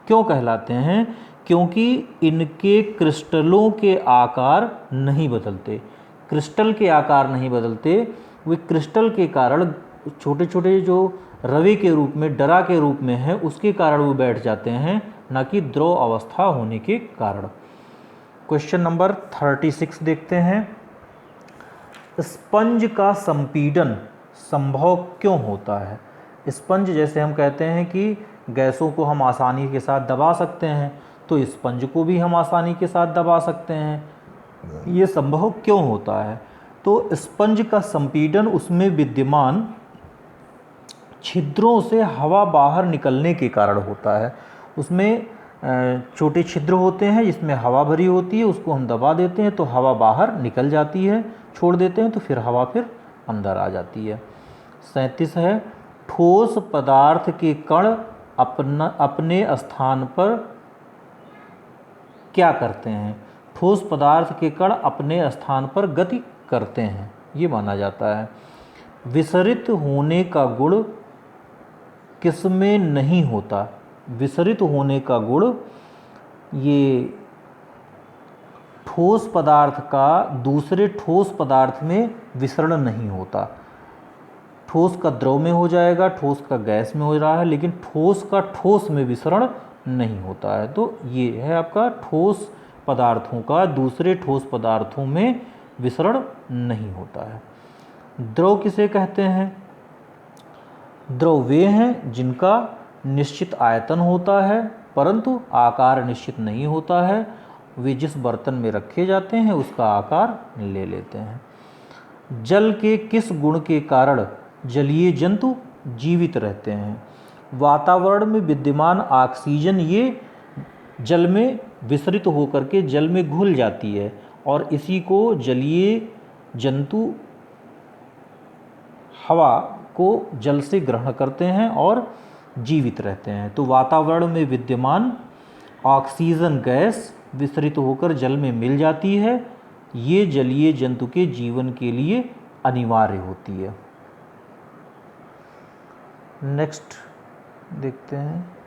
क्यों कहलाते हैं? क्योंकि इनके क्रिस्टलों के आकार नहीं बदलते। क्रिस्टल के आकार नहीं बदलते, वे क्रिस्टल के कारण छोटे छोटे जो रवे के रूप में, डरा के रूप में है, उसके कारण वो बैठ जाते हैं, न कि द्रव अवस्था होने के कारण। क्वेश्चन नंबर 36 देखते हैं, स्पंज का संपीडन संभव क्यों होता है? स्पंज, जैसे हम कहते हैं कि गैसों को हम आसानी के साथ दबा सकते हैं, तो स्पंज को भी हम आसानी के साथ दबा सकते हैं। ये संभव क्यों होता है? तो स्पंज का संपीडन उसमें विद्यमान छिद्रों से हवा बाहर निकलने के कारण होता है। उसमें छोटे छिद्र होते हैं जिसमें हवा भरी होती है, उसको हम दबा देते हैं तो हवा बाहर निकल जाती है, छोड़ देते हैं तो फिर हवा फिर अंदर आ जाती है। 37 है, ठोस पदार्थ के कण अपने स्थान पर क्या करते हैं? ठोस पदार्थ के कण अपने स्थान पर गति करते हैं, ये माना जाता है। विसरित होने का गुण किसमें नहीं होता? विसरित होने का गुण ये ठोस पदार्थ का दूसरे ठोस पदार्थ में विसरण नहीं होता। ठोस का द्रव में हो जाएगा, ठोस का गैस में हो रहा है, लेकिन ठोस का ठोस में विसरण नहीं होता है। तो ये है आपका ठोस पदार्थों का दूसरे ठोस पदार्थों में विसरण नहीं होता है। द्रव किसे कहते हैं? द्रव वे हैं जिनका निश्चित आयतन होता है परंतु आकार निश्चित नहीं होता है। वे जिस बर्तन में रखे जाते हैं उसका आकार ले लेते हैं। जल के किस गुण के कारण जलीय जंतु जीवित रहते हैं? वातावरण में विद्यमान ऑक्सीजन ये जल में विसरित होकर के जल में घुल जाती है और इसी को जलीय जंतु हवा को जल से ग्रहण करते हैं और जीवित रहते हैं। तो वातावरण में विद्यमान ऑक्सीजन गैस विसरित होकर जल में मिल जाती है, ये जलीय जंतु के जीवन के लिए अनिवार्य होती है। नेक्स्ट देखते हैं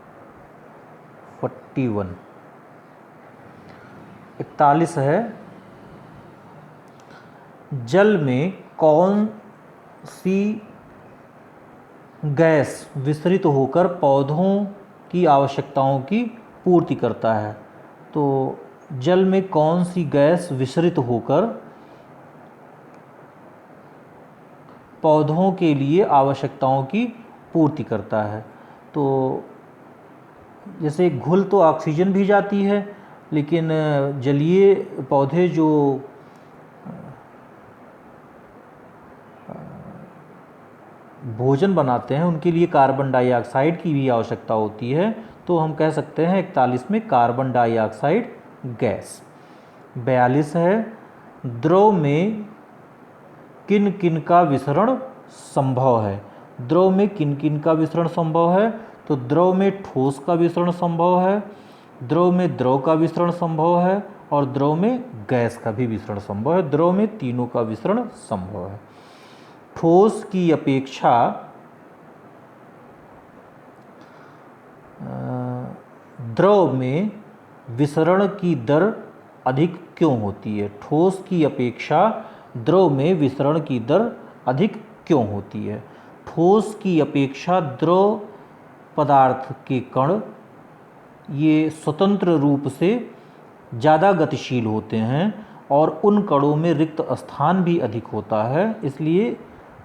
41 41 है, जल में कौन सी गैस विसरित होकर पौधों की आवश्यकताओं की पूर्ति करता है? तो जल में कौन सी गैस विसरित होकर पौधों के लिए आवश्यकताओं की पूर्ति करता है? तो जैसे घुल तो ऑक्सीजन भी जाती है, लेकिन जलीय पौधे जो भोजन बनाते हैं उनके लिए कार्बन डाइऑक्साइड की भी आवश्यकता होती है। तो हम कह सकते हैं 41 में कार्बन डाइऑक्साइड गैस। 42 है, द्रव में किन किन का विसरण संभव है? द्रव में किन किन का विसरण संभव है? तो द्रव में ठोस का विसरण संभव है, द्रव में द्रव का विसरण संभव है और द्रव में गैस का भी विसरण संभव है। द्रव में तीनों का विसरण संभव है। ठोस की अपेक्षा द्रव में विसरण की दर अधिक क्यों होती है? ठोस की अपेक्षा द्रव में विसरण की दर अधिक क्यों होती है? ठोस की अपेक्षा द्रव पदार्थ के कण ये स्वतंत्र रूप से ज़्यादा गतिशील होते हैं और उन कणों में रिक्त स्थान भी अधिक होता है, इसलिए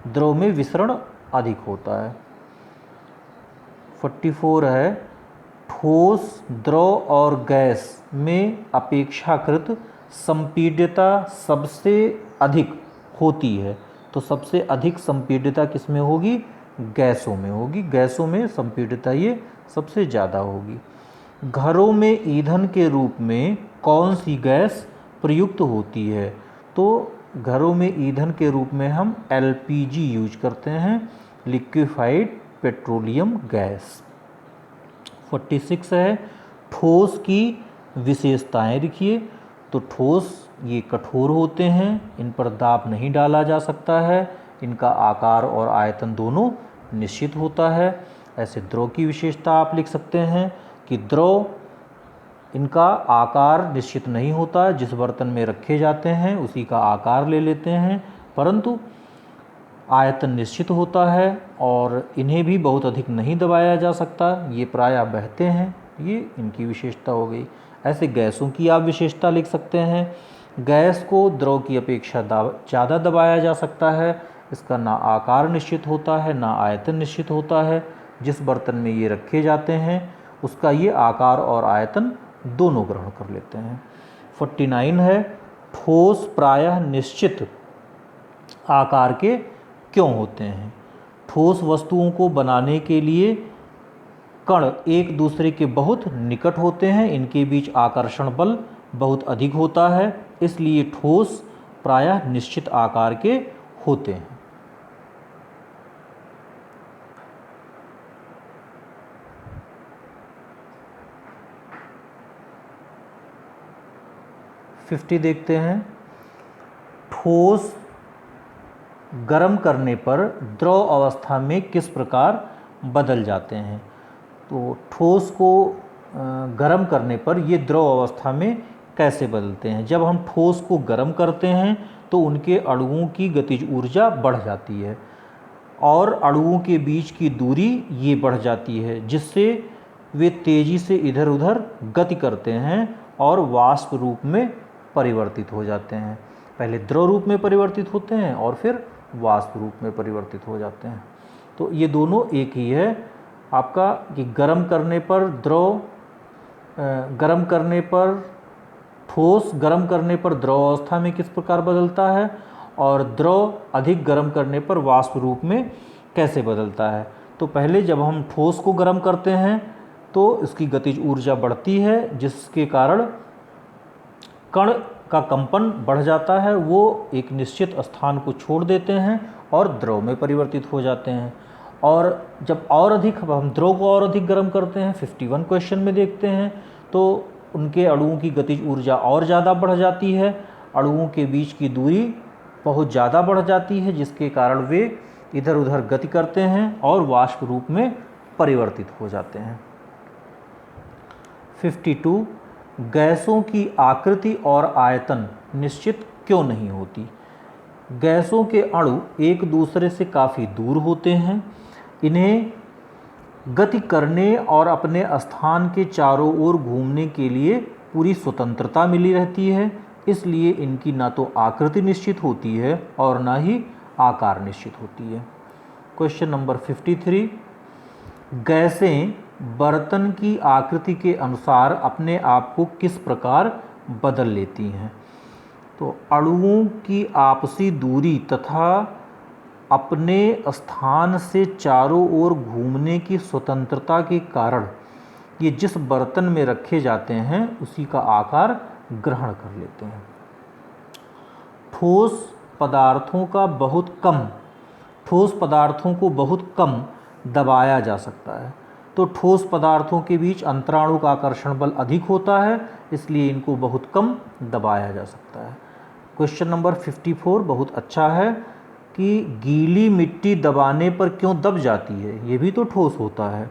द्रव में विसरण अधिक होता है। 44 है, ठोस, द्रव और गैस में अपेक्षाकृत संपीड्यता सबसे अधिक होती है। तो सबसे अधिक संपीड्यता किस में होगी? गैसों में होगी। गैसों में संपीड्यता ये सबसे ज़्यादा होगी। घरों में ईंधन के रूप में कौन सी गैस प्रयुक्त होती है? तो घरों में ईंधन के रूप में हम LPG यूज करते हैं, लिक्विफाइड पेट्रोलियम गैस। 46 है, ठोस की विशेषताएं लिखिए। तो ठोस ये कठोर होते हैं, इन पर दाब नहीं डाला जा सकता है, इनका आकार और आयतन दोनों निश्चित होता है। ऐसे द्रव की विशेषता आप लिख सकते हैं कि द्रव इनका आकार निश्चित नहीं होता, जिस बर्तन में रखे जाते हैं उसी का आकार ले लेते हैं, परंतु आयतन निश्चित होता है और इन्हें भी बहुत अधिक नहीं दबाया जा सकता, ये प्रायः बहते हैं, ये इनकी विशेषता हो गई। ऐसे गैसों की आप विशेषता लिख सकते हैं। गैस को द्रव की अपेक्षा ज़्यादा दबाया जा सकता है, इसका ना आकार निश्चित होता है ना आयतन निश्चित होता है, जिस बर्तन में ये रखे जाते हैं उसका ये आकार और आयतन दोनों ग्रहण कर लेते हैं। 49 है, ठोस प्रायः निश्चित आकार के क्यों होते हैं? ठोस वस्तुओं को बनाने के लिए कण एक दूसरे के बहुत निकट होते हैं, इनके बीच आकर्षण बल बहुत अधिक होता है, इसलिए ठोस प्रायः निश्चित आकार के होते हैं। फिफ्टी देखते हैं, ठोस गर्म करने पर द्रव अवस्था में किस प्रकार बदल जाते हैं? तो ठोस को गर्म करने पर ये द्रव अवस्था में कैसे बदलते हैं? जब हम ठोस को गर्म करते हैं तो उनके अणुओं की गतिज ऊर्जा बढ़ जाती है और अणुओं के बीच की दूरी ये बढ़ जाती है, जिससे वे तेज़ी से इधर उधर गति करते हैं और वाष्प रूप में परिवर्तित हो जाते हैं। पहले द्रव रूप में परिवर्तित होते हैं और फिर वाष्प रूप में परिवर्तित हो जाते हैं। तो ये दोनों एक ही है आपका कि गर्म करने पर द्रव गर्म करने पर ठोस गर्म करने पर द्रव अवस्था में किस प्रकार बदलता है, और द्रव अधिक गर्म करने पर वाष्प रूप में कैसे बदलता है। तो पहले जब हम ठोस को गर्म करते हैं तो इसकी गतिज ऊर्जा बढ़ती है, जिसके कारण कण का कंपन बढ़ जाता है, वो एक निश्चित स्थान को छोड़ देते हैं और द्रव में परिवर्तित हो जाते हैं। और जब और अधिक हम द्रव को और अधिक गर्म करते हैं, 51 क्वेश्चन में देखते हैं, तो उनके अणुओं की गतिज ऊर्जा और ज़्यादा बढ़ जाती है, अणुओं के बीच की दूरी बहुत ज़्यादा बढ़ जाती है, जिसके कारण वे इधर उधर गति करते हैं और वाष्प रूप में परिवर्तित हो जाते हैं। 52 गैसों की आकृति और आयतन निश्चित क्यों नहीं होती। गैसों के अणु एक दूसरे से काफ़ी दूर होते हैं, इन्हें गति करने और अपने स्थान के चारों ओर घूमने के लिए पूरी स्वतंत्रता मिली रहती है, इसलिए इनकी ना तो आकृति निश्चित होती है और ना ही आकार निश्चित होती है। क्वेश्चन नंबर 53 गैसें बर्तन की आकृति के अनुसार अपने आप को किस प्रकार बदल लेती हैं। तो अणुओं की आपसी दूरी तथा अपने स्थान से चारों ओर घूमने की स्वतंत्रता के कारण ये जिस बर्तन में रखे जाते हैं उसी का आकार ग्रहण कर लेते हैं। ठोस पदार्थों को बहुत कम दबाया जा सकता है, तो ठोस पदार्थों के बीच अंतराणु का आकर्षण बल अधिक होता है, इसलिए इनको बहुत कम दबाया जा सकता है। क्वेश्चन नंबर 54 बहुत अच्छा है कि गीली मिट्टी दबाने पर क्यों दब जाती है, ये भी तो ठोस होता है।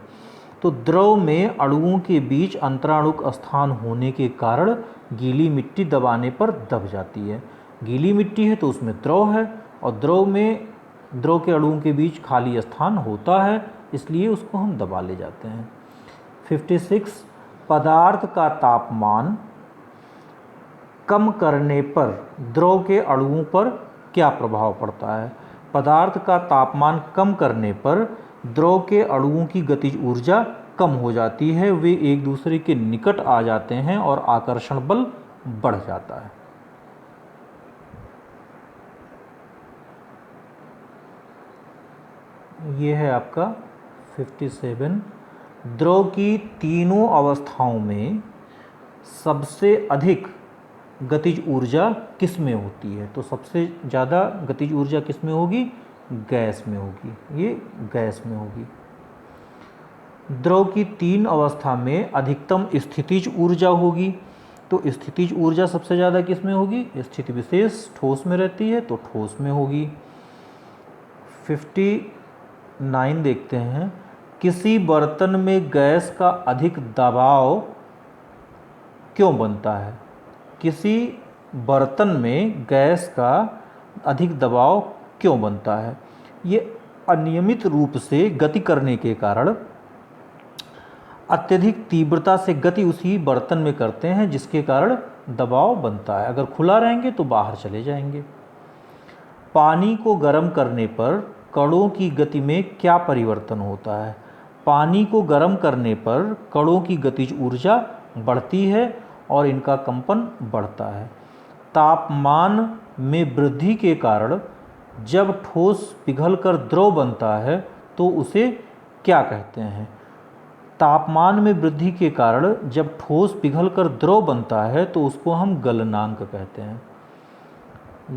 तो द्रव में अणुओं के बीच अंतराणुक स्थान होने के कारण गीली मिट्टी दबाने पर दब जाती है। गीली मिट्टी है तो उसमें द्रव है, और द्रव के अणुओं के बीच खाली स्थान होता है, इसलिए उसको हम दबा ले जाते हैं। 56 पदार्थ का तापमान कम करने पर द्रव के अणुओं पर क्या प्रभाव पड़ता है। पदार्थ का तापमान कम करने पर द्रव के अणुओं की गतिज ऊर्जा कम हो जाती है, वे एक दूसरे के निकट आ जाते हैं और आकर्षण बल बढ़ जाता है। ये है आपका 57 द्रव की तीनों अवस्थाओं में सबसे अधिक गतिज ऊर्जा किस में होती है। तो सबसे ज़्यादा गतिज ऊर्जा किस में होगी, गैस में होगी, ये गैस में होगी। द्रव की 3 अवस्था में अधिकतम स्थितिज ऊर्जा होगी, तो स्थितिज ऊर्जा सबसे ज़्यादा किस में होगी, स्थिति विशेष ठोस में रहती है तो ठोस में होगी। 59 देखते हैं किसी बर्तन में गैस का अधिक दबाव क्यों बनता है। किसी बर्तन में गैस का अधिक दबाव क्यों बनता है। ये अनियमित रूप से गति करने के कारण अत्यधिक तीव्रता से गति उसी बर्तन में करते हैं, जिसके कारण दबाव बनता है। अगर खुला रहेंगे तो बाहर चले जाएंगे। पानी को गर्म करने पर कणों की गति में क्या परिवर्तन होता है। पानी को गर्म करने पर कणों की गतिज ऊर्जा बढ़ती है और इनका कंपन बढ़ता है। तापमान में वृद्धि के कारण जब ठोस पिघलकर द्रव बनता है तो उसे क्या कहते हैं। तापमान में वृद्धि के कारण जब ठोस पिघलकर द्रव बनता है तो उसको हम गलनांक कहते हैं।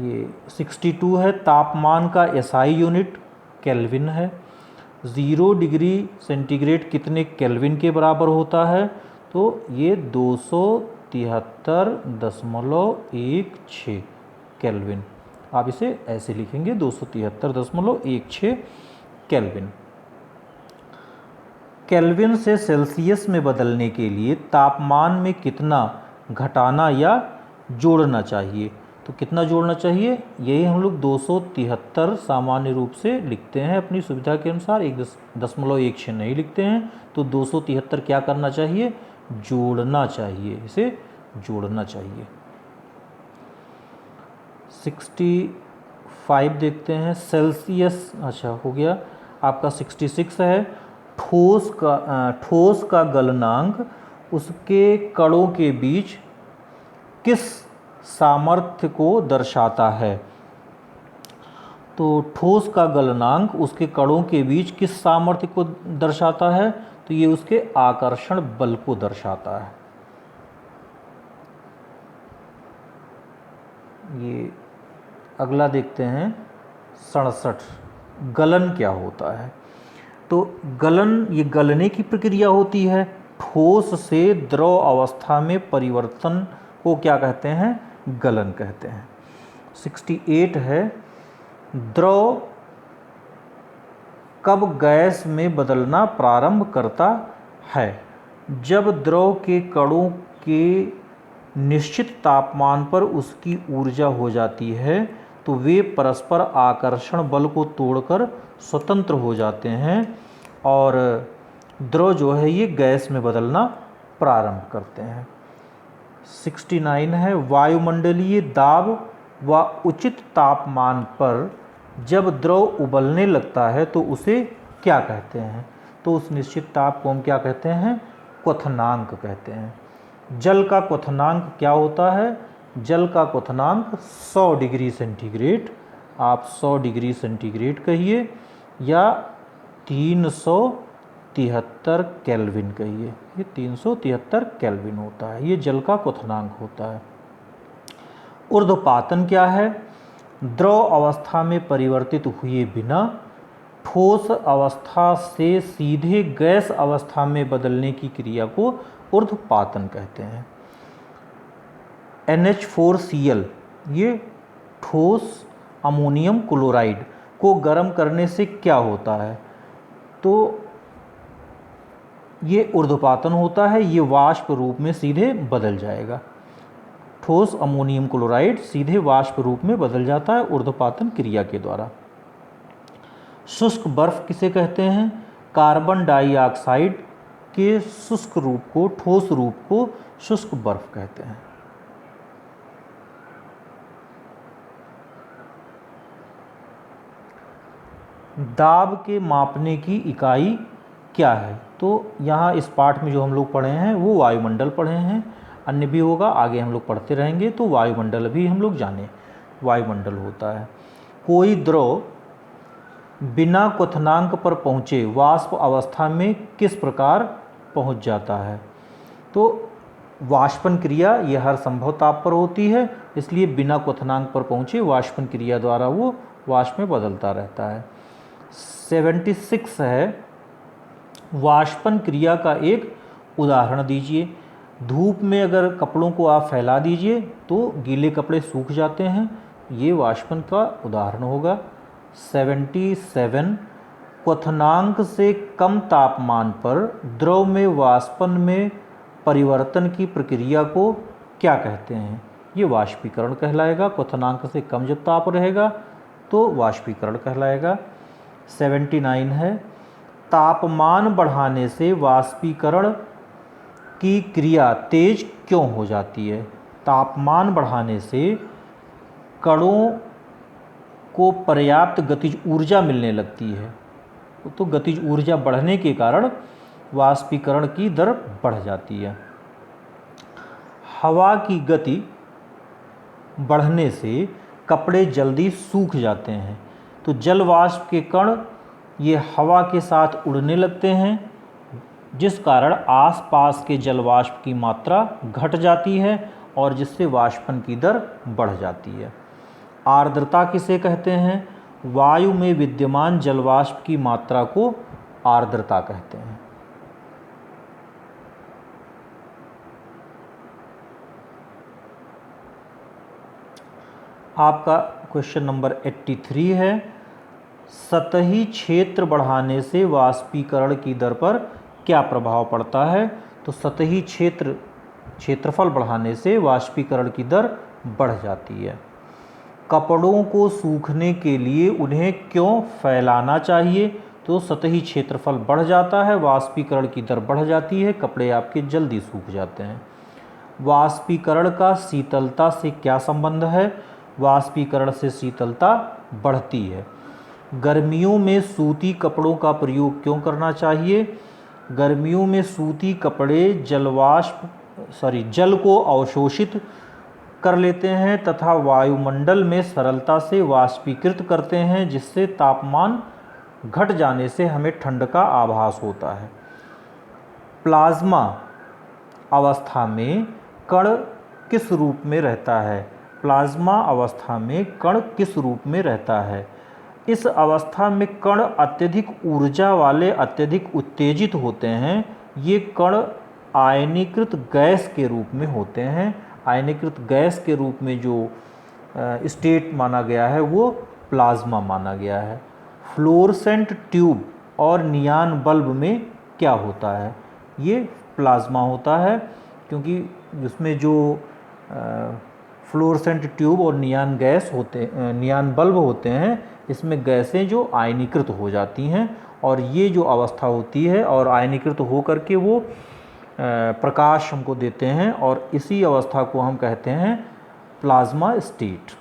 ये 62 है तापमान का एसआई यूनिट केल्विन है। 0 डिग्री सेंटीग्रेड कितने केल्विन के बराबर होता है, तो ये 273.16 केल्विन। आप इसे ऐसे लिखेंगे 273.16 केल्विन। केल्विन से सेल्सियस में बदलने के लिए तापमान में कितना घटाना या जोड़ना चाहिए। तो कितना जोड़ना चाहिए, यही हम लोग 273 सामान्य रूप से लिखते हैं अपनी सुविधा के अनुसार, 1.16 नहीं लिखते हैं। तो 273 क्या करना चाहिए, जोड़ना चाहिए, इसे जोड़ना चाहिए। 65 देखते हैं सेल्सियस, अच्छा हो गया आपका। 66 है ठोस का गलनांक उसके कणों के बीच किस सामर्थ्य को दर्शाता है? तो ठोस का गलनांक उसके कणों के बीच किस सामर्थ्य को दर्शाता है? तो ये उसके आकर्षण बल को दर्शाता है। ये अगला देखते हैं 67, गलन क्या होता है? तो गलन, ये गलने की प्रक्रिया होती है। ठोस से द्रव अवस्था में परिवर्तन को क्या कहते हैं? गलन कहते हैं। 68 है, द्रव कब गैस में बदलना प्रारंभ करता है? जब द्रव के कणों के निश्चित तापमान पर उसकी ऊर्जा हो जाती है तो वे परस्पर आकर्षण बल को तोड़कर स्वतंत्र हो जाते हैं और द्रव जो है ये गैस में बदलना प्रारंभ करते हैं। 69 है, वायुमंडलीय दाब व उचित तापमान पर जब द्रव उबलने लगता है तो उसे क्या कहते हैं? तो उस निश्चित ताप को हम क्या कहते हैं? क्वथनांक कहते हैं। जल का क्वथनांक क्या होता है? जल का क्वथनांक 100 डिग्री सेंटीग्रेड, आप 100 डिग्री सेंटीग्रेड कहिए या 373 केल्विन कहिए, ये 373 केल्विन होता है, ये जल का क्वथनांक होता है। ऊर्ध्वपातन क्या है? द्रव अवस्था में परिवर्तित हुए बिना ठोस अवस्था से सीधे गैस अवस्था में बदलने की क्रिया को ऊर्ध्वपातन कहते हैं। NH4Cl, ये ठोस अमोनियम क्लोराइड को गर्म करने से क्या होता है? तो ये ऊर्ध्वपातन होता है, ये वाष्प रूप में सीधे बदल जाएगा। ठोस अमोनियम क्लोराइड सीधे वाष्प रूप में बदल जाता है ऊर्ध्वपातन क्रिया के द्वारा। शुष्क बर्फ किसे कहते हैं? कार्बन डाइऑक्साइड के शुष्क रूप को, ठोस रूप को शुष्क बर्फ कहते हैं। दाब के मापने की इकाई क्या है? तो यहाँ इस पाठ में जो हम लोग पढ़े हैं वो वायुमंडल पढ़े हैं, अन्य भी होगा, आगे हम लोग पढ़ते रहेंगे तो वायुमंडल भी हम लोग जाने। वायुमंडल होता है कोई द्रव बिना क्वथनांक पर पहुँचे वाष्प अवस्था में किस प्रकार पहुँच जाता है? तो वाष्पन क्रिया ये हर संभव ताप पर होती है, इसलिए बिना क्वथनांक पर पहुँचे वाष्पन क्रिया द्वारा वो वाष्प में बदलता रहता है। 76 है, वाष्पन क्रिया का एक उदाहरण दीजिए। धूप में अगर कपड़ों को आप फैला दीजिए तो गीले कपड़े सूख जाते हैं, ये वाष्पन का उदाहरण होगा। 77, क्वथनांक से कम तापमान पर द्रव में वाष्पन में परिवर्तन की प्रक्रिया को क्या कहते हैं? ये वाष्पीकरण कहलाएगा। क्वथनांक से कम जब ताप रहेगा तो वाष्पीकरण कहलाएगा। 79 है, तापमान बढ़ाने से वाष्पीकरण की क्रिया तेज क्यों हो जाती है? तापमान बढ़ाने से कणों को पर्याप्त गतिज ऊर्जा मिलने लगती है, तो गतिज ऊर्जा बढ़ने के कारण वाष्पीकरण की दर बढ़ जाती है। हवा की गति बढ़ने से कपड़े जल्दी सूख जाते हैं, तो जल वाष्प के कण ये हवा के साथ उड़ने लगते हैं, जिस कारण आसपास के जल वाष्प की मात्रा घट जाती है और जिससे वाष्पन की दर बढ़ जाती है। आर्द्रता किसे कहते हैं? वायु में विद्यमान जल वाष्प की मात्रा को आर्द्रता कहते हैं। आपका क्वेश्चन नंबर 83 है, सतही क्षेत्र बढ़ाने से वाष्पीकरण की दर पर क्या प्रभाव पड़ता है? तो सतही क्षेत्रफल बढ़ाने से वाष्पीकरण की दर बढ़ जाती है। कपड़ों को सूखने के लिए उन्हें क्यों फैलाना चाहिए? तो सतही क्षेत्रफल बढ़ जाता है, वाष्पीकरण की दर बढ़ जाती है, कपड़े आपके जल्दी सूख जाते हैं। वाष्पीकरण का शीतलता से क्या संबंध है? वाष्पीकरण से शीतलता बढ़ती है। गर्मियों में सूती कपड़ों का प्रयोग क्यों करना चाहिए? गर्मियों में सूती कपड़े जल को अवशोषित कर लेते हैं तथा वायुमंडल में सरलता से वाष्पीकृत करते हैं, जिससे तापमान घट जाने से हमें ठंड का आभास होता है। प्लाज्मा अवस्था में कण किस रूप में रहता है? प्लाज्मा अवस्था में कण किस रूप में रहता है? इस अवस्था में कण अत्यधिक ऊर्जा वाले, अत्यधिक उत्तेजित होते हैं। ये कण आयनीकृत गैस के रूप में होते हैं। आयनीकृत गैस के रूप में जो स्टेट माना गया है वो प्लाज्मा माना गया है। फ्लोरोसेंट ट्यूब और नियान बल्ब में क्या होता है? ये प्लाज्मा होता है, क्योंकि उसमें जो फ्लोरोसेंट ट्यूब और नियान बल्ब होते हैं, इसमें गैसें जो आयनीकृत हो जाती हैं, और ये जो अवस्था होती है और आयनीकृत हो करके वो प्रकाश हमको देते हैं, और इसी अवस्था को हम कहते हैं plasma state.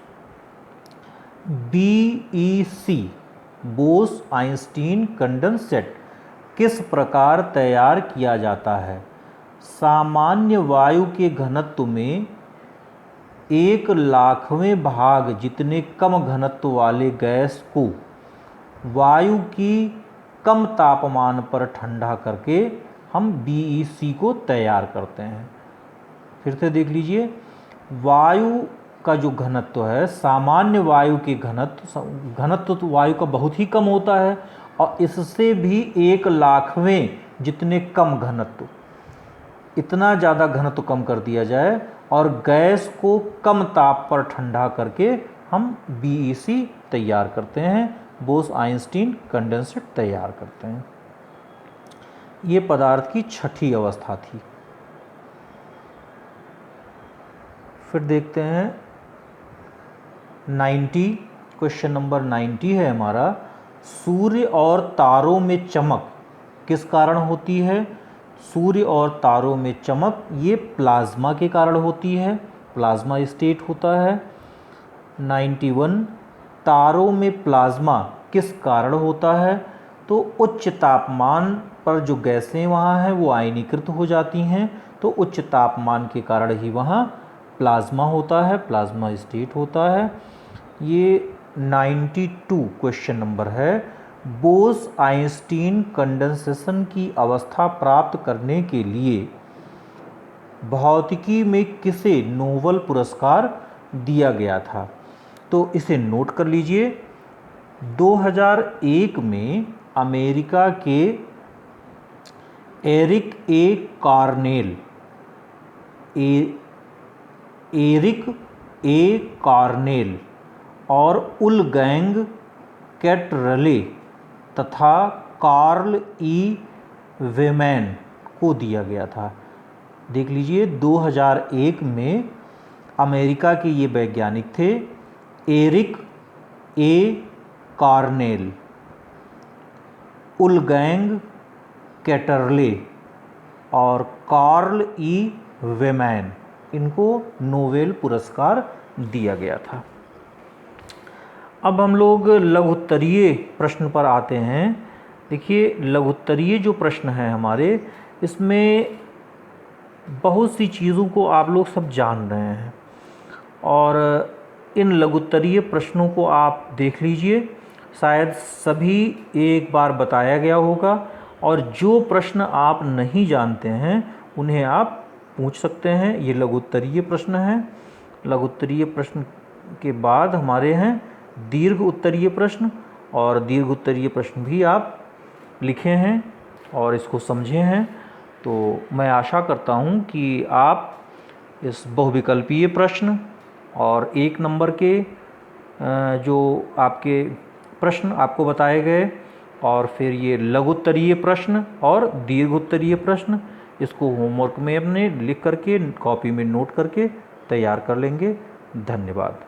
BEC Bose Einstein condensate किस प्रकार तैयार किया जाता है? सामान्य वायु के घनत्व में 1/100वें भाग जितने कम घनत्व वाले गैस को वायु की कम तापमान पर ठंडा करके हम BEC को तैयार करते हैं। फिर से देख लीजिए, वायु का जो घनत्व है, सामान्य वायु के घनत्व तो वायु का बहुत ही कम होता है, और इससे भी 1/100वें जितने कम घनत्व, इतना ज़्यादा घनत्व कम कर दिया जाए और गैस को कम ताप पर ठंडा करके हम BEC तैयार करते हैं, बोस आइंस्टीन कंडेंसेट तैयार करते हैं। ये पदार्थ की छठी अवस्था थी। फिर देखते हैं 90, क्वेश्चन नंबर 90 है हमारा। सूर्य और तारों में चमक किस कारण होती है? सूर्य और तारों में चमक ये प्लाज्मा के कारण होती है, प्लाज्मा स्टेट होता है। 91, तारों में प्लाज्मा किस कारण होता है? तो उच्च तापमान पर जो गैसें वहाँ हैं वो आयनीकृत हो जाती हैं, तो उच्च तापमान के कारण ही वहाँ प्लाज्मा होता है, प्लाज्मा स्टेट होता है। ये 92 क्वेश्चन नंबर है। बोस आइंस्टीन कंडेंसेशन की अवस्था प्राप्त करने के लिए भौतिकी में किसे नोबेल पुरस्कार दिया गया था? तो इसे नोट कर लीजिए। 2001 में अमेरिका के एरिक ए कार्नेल और वुल्फगैंग कैटरले तथा कार्ल ई वेमैन को दिया गया था। देख लीजिए, 2001 में अमेरिका के ये वैज्ञानिक थे एरिक ए कार्नेल, वुल्फगैंग कैटरले और कार्ल ई वेमैन, इनको नोबेल पुरस्कार दिया गया था। अब हम लोग लघुत्तरीय प्रश्न पर आते हैं। देखिए, लघुत्तरीय जो प्रश्न हैं हमारे, इसमें बहुत सी चीज़ों को आप लोग सब जान रहे हैं, और इन लघुत्तरीय प्रश्नों को आप देख लीजिए, शायद सभी एक बार बताया गया होगा, और जो प्रश्न आप नहीं जानते हैं उन्हें आप पूछ सकते हैं। ये लघुत्तरीय प्रश्न हैं। लघुत्तरीय प्रश्न के बाद हमारे हैं दीर्घ उत्तरीय प्रश्न, और दीर्घ उत्तरीय प्रश्न भी आप लिखे हैं और इसको समझे हैं। तो मैं आशा करता हूँ कि आप इस बहुविकल्पीय प्रश्न और 1 नंबर के जो आपके प्रश्न आपको बताए गए, और फिर ये लघुत्तरीय प्रश्न और दीर्घ उत्तरीय प्रश्न, इसको होमवर्क में अपने लिख करके कॉपी में नोट करके तैयार कर लेंगे। धन्यवाद।